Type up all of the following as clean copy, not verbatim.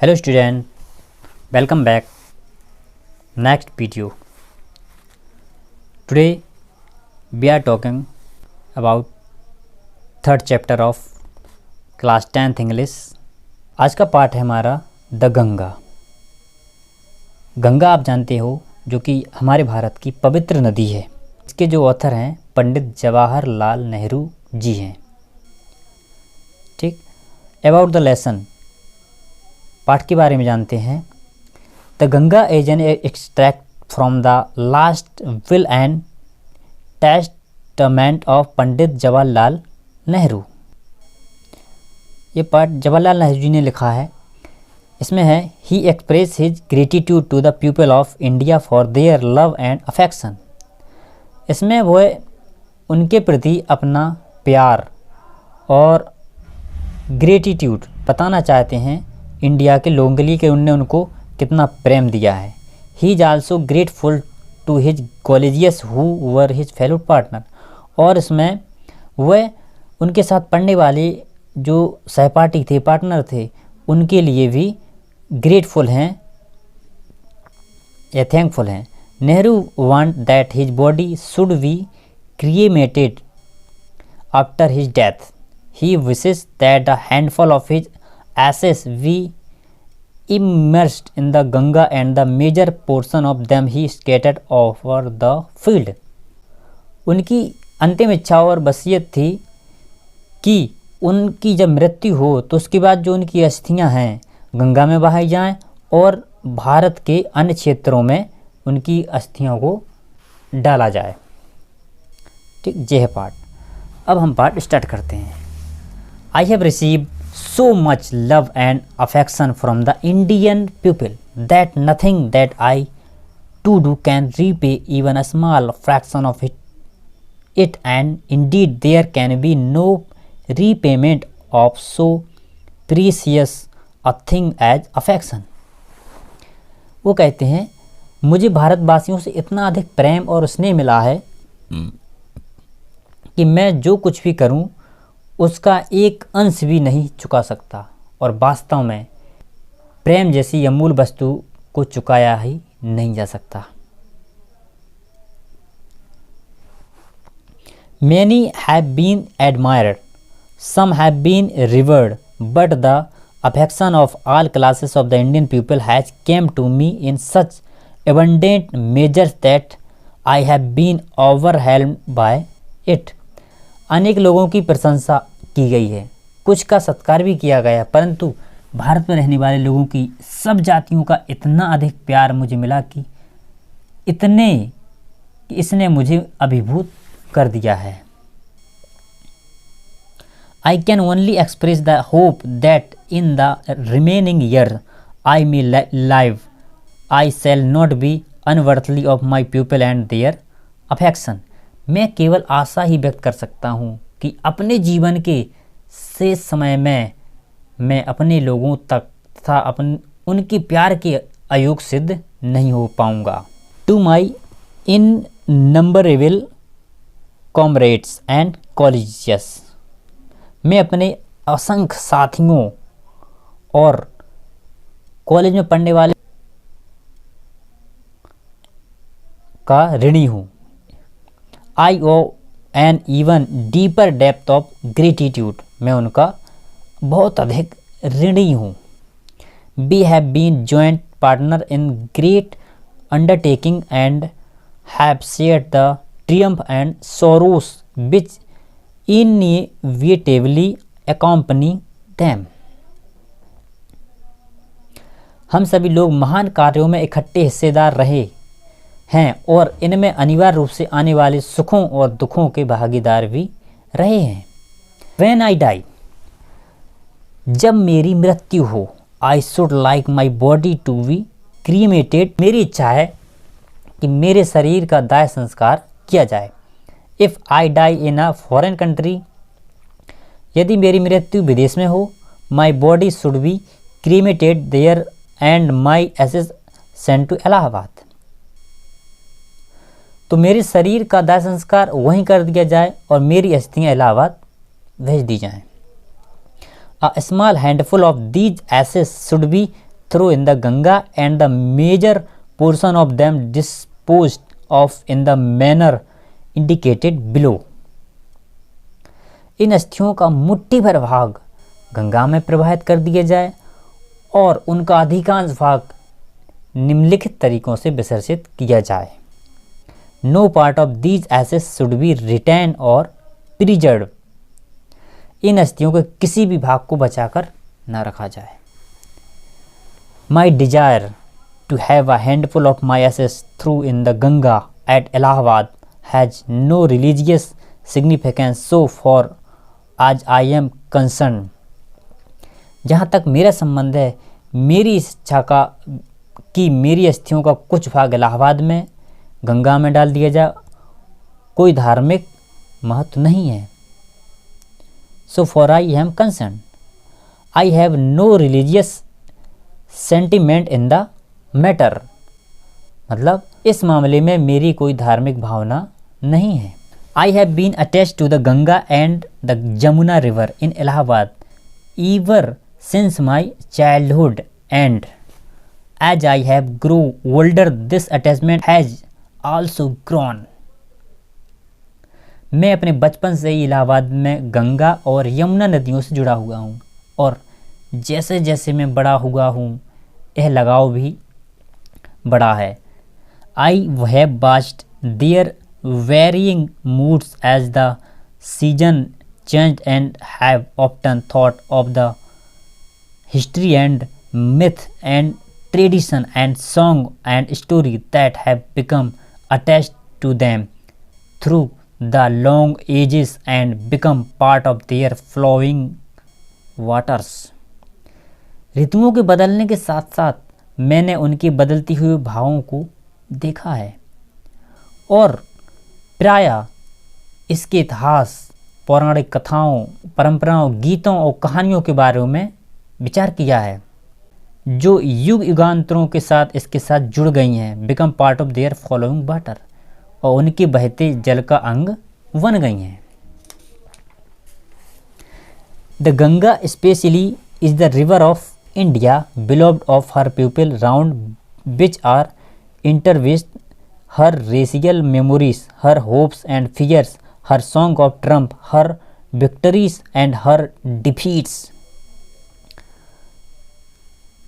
Hello student, welcome back. Next video. Today we are talking about third chapter of class 10th English. आज का पाठ है हमारा the Ganga. Ganga आप जानते हो जो कि हमारे भारत की पवित्र नदी है। इसके जो ऑथर हैं पंडित जवाहरलाल नेहरू जी हैं। ठीक, अबाउट द लेसन, पाठ के बारे में जानते हैं। The Ganga is an extract from the last will and testament of Pandit Jawaharlal Nehru. ये पाठ जवाहरलाल नेहरू जी ने लिखा है। इसमें है he express his gratitude to the people of India for their love and affection. इसमें वो उनके प्रति अपना प्यार और ग्रेटिट्यूड बताना चाहते हैं इंडिया के लोगों के लिए कि उनने उनको कितना प्रेम दिया है। He is also grateful to his colleagues who were his fellow partner. और इसमें वह उनके साथ पढ़ने वाले जो सहपाठी थे, पार्टनर थे, उनके लिए भी ग्रेटफुल हैं या थैंकफुल हैं। Nehru want that his body should be cremated after his death. He wishes that a handful of his ashes we immersed in the Ganga and the major portion of them he scattered over the field। उनकी अंतिम इच्छा और वसीयत थी कि उनकी जब मृत्यु हो तो उसके बाद जो उनकी अस्थियां हैं गंगा में बहाई जाएं और भारत के अन्य क्षेत्रों में उनकी अस्थियों को डाला जाए। ठीक, ये है पाठ। अब हम पाठ स्टार्ट करते हैं। I have received so much love and affection from the Indian people that nothing that I to do can repay even a small fraction of it, and indeed there can be no repayment of so precious a thing as affection। वो कहते हैं मुझे भारतवासियों से इतना अधिक प्रेम और स्नेह मिला है कि मैं जो कुछ भी करूं उसका एक अंश भी नहीं चुका सकता, और वास्तव में प्रेम जैसी अमूल्य वस्तु को चुकाया ही नहीं जा सकता। Many have been admired, some have been revered, but the affection of all classes of the Indian people has come to me in such abundant measures that I have been overwhelmed by it। अनेक लोगों की प्रशंसा की गई है, कुछ का सत्कार भी किया गया, परंतु भारत में रहने वाले लोगों की सब जातियों का इतना अधिक प्यार मुझे मिला कि इसने मुझे अभिभूत कर दिया है। I can only express the hope that in the remaining year I may live I shall not be unworthily of my people and their affection. मैं केवल आशा ही व्यक्त कर सकता हूँ कि अपने जीवन के शेष समय में मैं अपने लोगों तक तथा उनके प्यार के अयोग्य सिद्ध नहीं हो पाऊँगा। टू माई इननंबरेबल कॉमरेड्स एंड कॉलेजियस, मैं अपने असंख्य साथियों और कॉलेज में पढ़ने वाले का ऋणी हूँ। I owe an even deeper depth of gratitude, मैं उनका बहुत अधिक ऋणी हूँ। We have been joint partner in great undertaking and have shared the triumph and sorrows which inevitably accompany them. हम सभी लोग महान कार्यों में इकट्ठे हिस्सेदार रहे हैं और इनमें अनिवार्य रूप से आने वाले सुखों और दुखों के भागीदार भी रहे हैं। When I die, जब मेरी मृत्यु हो, I should like my body to be cremated। मेरी इच्छा है कि मेरे शरीर का दाह संस्कार किया जाए। If I die in a foreign country, यदि मेरी मृत्यु विदेश में हो, my body should be cremated there and my ashes sent to Allahabad. तो मेरे शरीर का दाह संस्कार वहीं कर दिया जाए और मेरी अस्थियां इलाहाबाद भेज दी जाएं। A small handful of these ashes should be through in the Ganga and the major portion of them disposed of in the manner indicated below. इन अस्थियों का मुट्ठी भर भाग गंगा में प्रवाहित कर दिया जाए और उनका अधिकांश भाग निम्नलिखित तरीकों से विसर्जित किया जाए. No part of these ashes should be retained or preserved. इन अस्थियों के किसी भी भाग को बचाकर न रखा जाए. My desire to have a handful of my ashes through in the Ganga at Allahabad has no religious significance so far as I am concerned. जहाँ तक मेरा संबंध है, मेरी इच्छा का कि मेरी अस्थियों का कुछ भाग इलाहाबाद में गंगा में डाल दिया जाए कोई धार्मिक महत्व नहीं है. So far I am concerned, I have no religious sentiment in the matter. मतलब इस मामले में मेरी कोई धार्मिक भावना नहीं है. I have been attached to the Ganga and the Jamuna river in Allahabad ever since my childhood, and as I have grown older this attachment has also grown. मैं अपने बचपन से ही इलाहाबाद में गंगा और यमुना नदियों से जुड़ा हुआ हूँ और जैसे जैसे मैं बड़ा हुआ हूँ यह लगाव भी बढ़ा है. I have watched their varying moods as the season changed and have often thought of the history and myth and tradition and song and story that have become attached to them through the long ages and become part of their flowing waters. ऋतुओं के बदलने के साथ साथ मैंने उनके बदलती हुए भावों को देखा है और प्रायः इसके इतिहास, पौराणिक कथाओं, परंपराओं, गीतों और कहानियों के बारे में विचार किया है जो युग युगांतरों के साथ इसके साथ जुड़ गई हैं. Become part of their following water, और उनके बहते जल का अंग बन गई हैं. The Ganga specially is the river of India beloved of her people round which are intertwined her racial memories, her hopes and fears, her song of triumph, her victories and her defeats.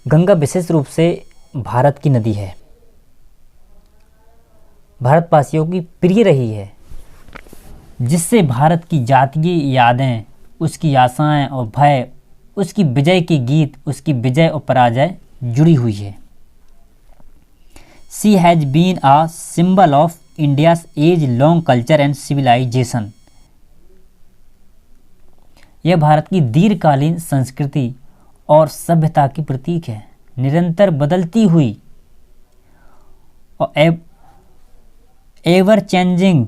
Ganga विशेष रूप से भारत की नदी है, भारतवासियों की प्रिय रही है, जिससे भारत की जातीय यादें, उसकी आशाएं और भय, उसकी विजय के गीत, उसकी विजय और पराजय जुड़ी हुई है. She has been a symbol of India's age-long culture and civilization. यह भारत की दीर्घकालीन संस्कृति और सभ्यता की प्रतीक है. निरंतर बदलती हुई और एवर चेंजिंग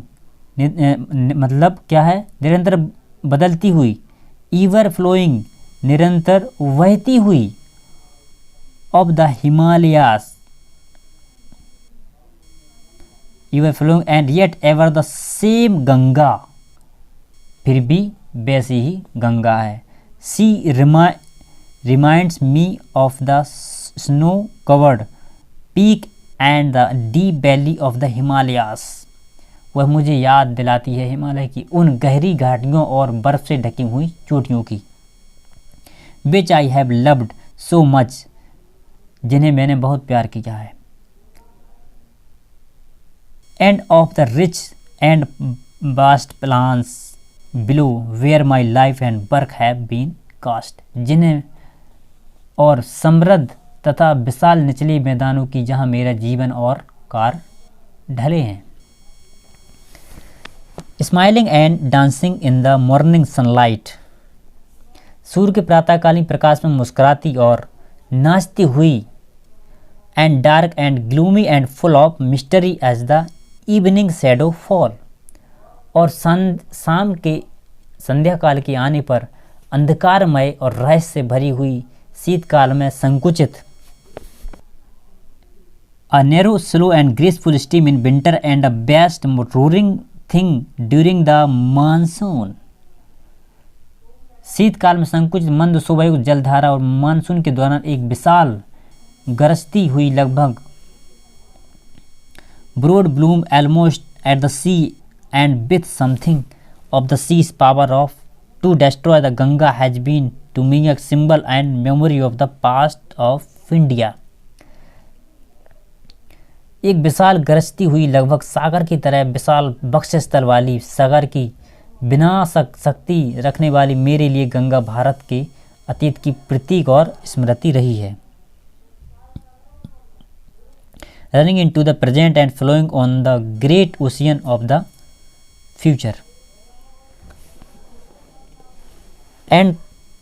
मतलब क्या है? निरंतर बदलती हुई, ईवर फ्लोइंग निरंतर बहती हुई, of the Himalayas you are flowing and yet ever the same Ganga, फिर भी वैसी ही गंगा है. She reminds me of the snow covered peak and the deep valley of the Himalayas. वह मुझे याद दिलाती है हिमालय की उन गहरी घाटियों और बर्फ से ढकी हुई चोटियों की. Which I have loved so much, जिन्हें मैंने बहुत प्यार किया है. And of the rich and vast plains below where my life and work have been cast, जिन्हें और समृद्ध तथा विशाल निचले मैदानों की जहाँ मेरा जीवन और कार्य ढले हैं. Smiling and dancing in the morning sunlight, सूर्य के प्रातःकालीन प्रकाश में मुस्कुराती और नाचती हुई. And dark and gloomy and full of mystery as the evening shadow fall, और शाम के संध्या काल के आने पर अंधकारमय और रहस्य से भरी हुई शीतकाल में संकुचित. A narrow, slow and graceful stream in winter and a vast roaring thing during the monsoon. शीतकाल में संकुचित मंद सुबह जलधारा और मानसून के दौरान एक विशाल गरजती हुई लगभग broad bloom almost at the sea and with something of the sea's power of to destroy the Ganga has been to me a symbol and memory of the past of India. एक विशाल गरजती हुई लगभग सागर की तरह विशाल बक्षस्थल वाली सागर की विनाशक शक्ति रखने वाली मेरे लिए गंगा भारत के अतीत की प्रतीक और स्मृति रही है. Running into the present and flowing on the great ocean of the future. And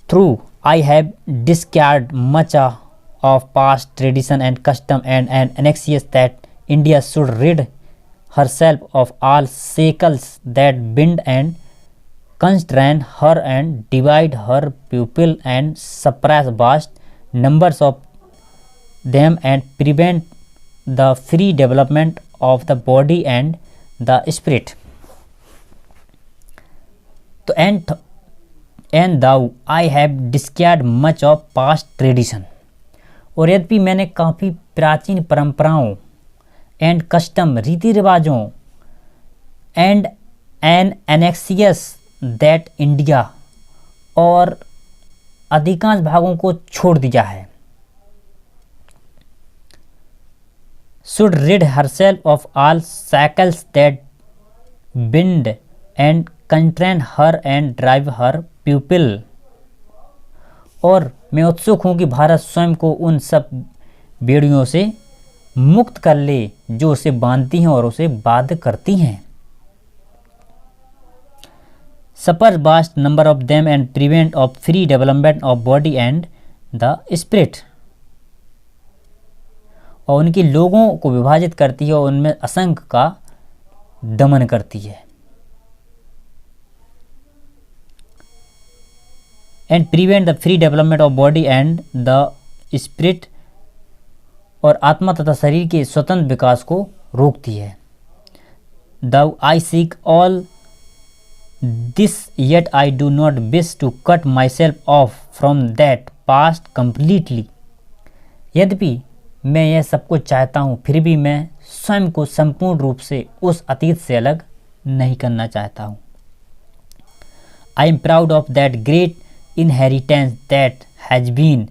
through I have discarded much of past tradition and custom and anxious that India should rid herself of all shackles that bind and constrain her and divide her people and suppress vast numbers of them and prevent the free development of the body and the spirit. तो and thou I have discarded much of past tradition. और यद्यपि मैंने काफ़ी प्राचीन परंपराओं and custom रीति रिवाजों and an anxious that India और अधिकांश भागों को छोड़ दिया है. should rid herself of all shackles that bind and constrain her and drive her people. और मैं उत्सुक हूँ कि भारत स्वयं को उन सब बेड़ियों से मुक्त कर ले जो उसे बांधती हैं और उसे बाध्य करती हैं. Suppress vast number of them and prevent of free development of body and the spirit. और उनके लोगों को विभाजित करती है और उनमें असंख्य का दमन करती है. And prevent the free development of body and the spirit. और आत्मा तथा शरीर के स्वतंत्र विकास को रोकती है. The I seek all this yet I do not wish to cut my self off from that past completely. यद्यपि मैं यह सब कुछ चाहता हूँ फिर भी मैं स्वयं को संपूर्ण रूप से उस अतीत से अलग नहीं करना चाहता हूँ. I am proud of that great inheritance that has been.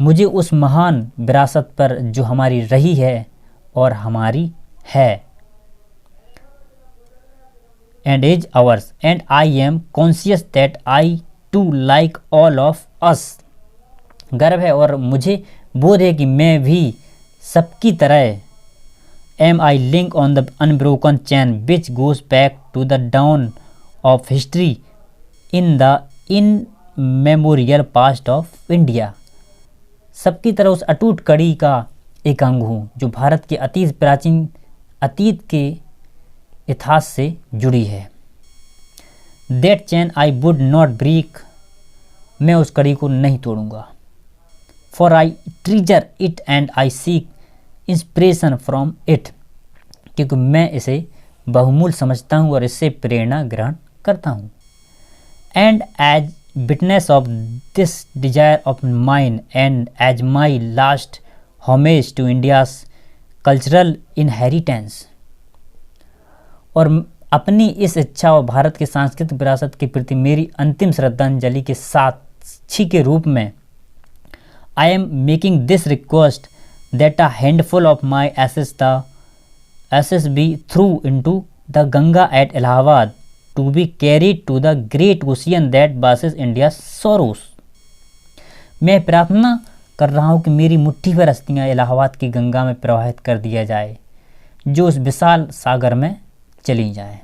मुझे उस महान विरासत पर जो हमारी रही है और हमारी है. And is ours and I am conscious that I too like all of us. गर्व है और मुझे बोध है कि मैं भी सबकी तरह am I link on the unbroken chain which goes back to the dawn of history in the immemorial past of India. सबकी तरह उस अटूट कड़ी का एक अंग हूँ जो भारत के प्राचीन अतीत के इतिहास से जुड़ी है. That chain I would not break. मैं उस कड़ी को नहीं तोड़ूंगा. For I treasure it and I seek inspiration from it. क्योंकि मैं इसे बहुमूल्य समझता हूँ और इससे प्रेरणा ग्रहण करता हूँ. And as witness of this desire of mine and as my last homage to India's cultural inheritance. और अपनी इस इच्छा और भारत के सांस्कृतिक विरासत के प्रति मेरी अंतिम श्रद्धांजलि के साक्षी के रूप में I am making this request that a handful of my ashes be thrown into the Ganga at Allahabad to be carried to the great ocean that passes India's sorrows. मैं प्रार्थना कर रहा हूँ कि मेरी मुट्ठी भर अस्थियाँ इलाहाबाद की गंगा में प्रवाहित कर दिया जाए जो उस विशाल सागर में चली जाए.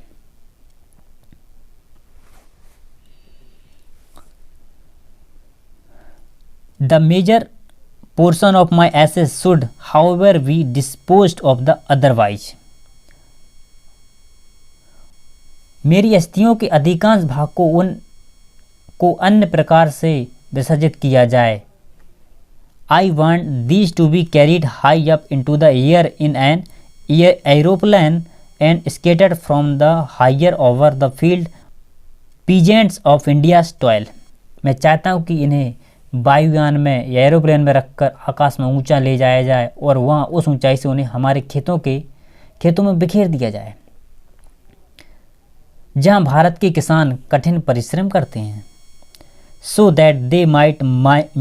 The major portion of my ashes should, however, be disposed of the otherwise. मेरी अस्थियों के अधिकांश भाग को अन्य प्रकार से विसर्जित किया जाए. I want these to be carried high up into the air in an aeroplane and scattered from the higher over the field peasants of India's toil. मैं चाहता हूँ कि इन्हें वायुयान में या एरोप्लेन में रखकर आकाश में ऊंचा ले जाया जाए और वहाँ उस ऊंचाई से उन्हें हमारे खेतों में बिखेर दिया जाए, जहाँ भारत के किसान कठिन परिश्रम करते हैं, so that they might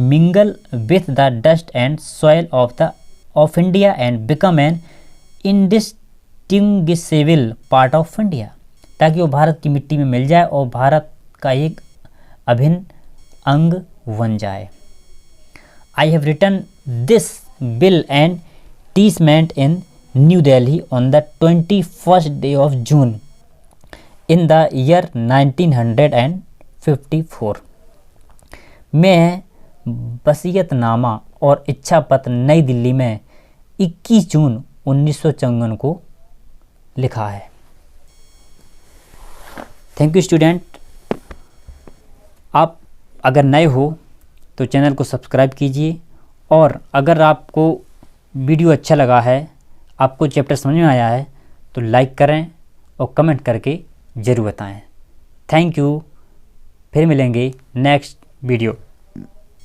mingle with the dust and soil of India and become an indistinguishable part of India, ताकि वो भारत की मिट्टी में मिल जाए और भारत का एक अभिन्न अंग बन जाए। I have written this bill and testament in New Delhi on the 21st day of June in the year 1954। मैं वसीयतनामा और इच्छा पत्र नई दिल्ली में 21 जून 1954 को लिखा है। Thank you student. आप अगर नए हो तो चैनल को सब्सक्राइब कीजिए, और अगर आपको वीडियो अच्छा लगा है, आपको चैप्टर समझ में आया है, तो लाइक करें और कमेंट करके ज़रूर बताएं। Thank you. फिर मिलेंगे नेक्स्ट वीडियो।